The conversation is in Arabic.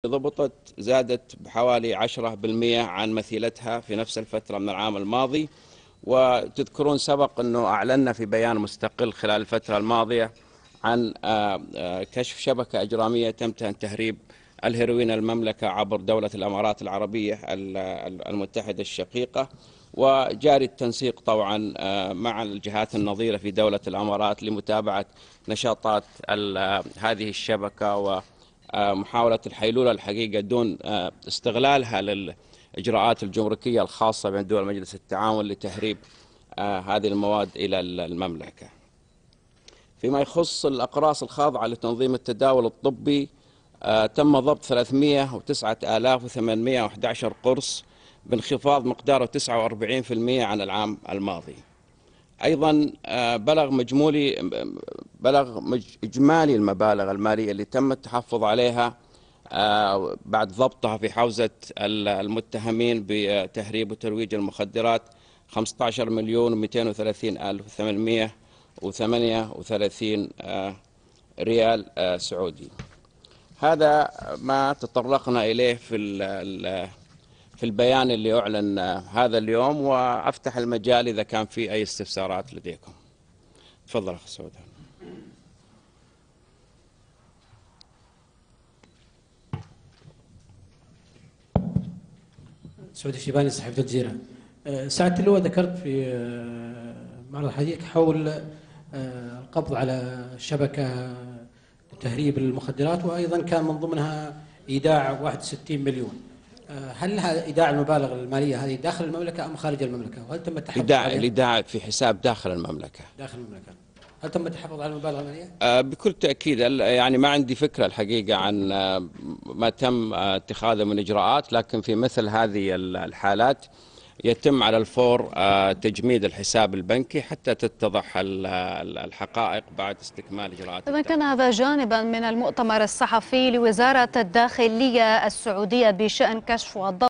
ضبطت زادت بحوالي 10% عن مثيلتها في نفس الفترة من العام الماضي. وتذكرون سبق أنه أعلنا في بيان مستقل خلال الفترة الماضية عن كشف شبكة إجرامية تم تهريب الهيروين المملكة عبر دولة الإمارات العربية المتحدة الشقيقة، وجاري التنسيق طبعا مع الجهات النظيرة في دولة الإمارات لمتابعة نشاطات هذه الشبكة ومحاولة الحيلولة الحقيقة دون استغلالها للإجراءات الجمركية الخاصة بين دول مجلس التعاون لتهريب هذه المواد إلى المملكة. فيما يخص الأقراص الخاضعة لتنظيم التداول الطبي، تم ضبط 309,811 قرص بانخفاض مقداره 49% عن العام الماضي. أيضا بلغ إجمالي المبالغ المالية اللي تم التحفظ عليها بعد ضبطها في حوزة المتهمين بتهريب وترويج المخدرات 15,230,838 ريال سعودي. هذا ما تطرقنا إليه في البيان اللي أعلن هذا اليوم، وأفتح المجال إذا كان في أي استفسارات لديكم. تفضل أخ سعود. سعود الشيباني، صحيفة الجزيرة. سعادة اللواء، ذكرت في معرض حديثك حول القبض على شبكة تهريب المخدرات، وأيضا كان من ضمنها إيداع 61 مليون. هل إيداع المبالغ المالية هذه داخل المملكة أم خارج المملكة؟ وهل تم التحفظ عليها؟ الإيداع في حساب داخل المملكة. داخل المملكة. هل تم التحفظ على المبالغ المالية؟ بكل تأكيد. يعني ما عندي فكرة الحقيقة عن ما تم اتخاذه من إجراءات، لكن في مثل هذه الحالات يتم على الفور تجميد الحساب البنكي حتى تتضح الحقائق بعد استكمال إجراءات. إذا كان هذا جانبا من المؤتمر الصحفي لوزارة الداخلية السعودية بشأن كشف والضبط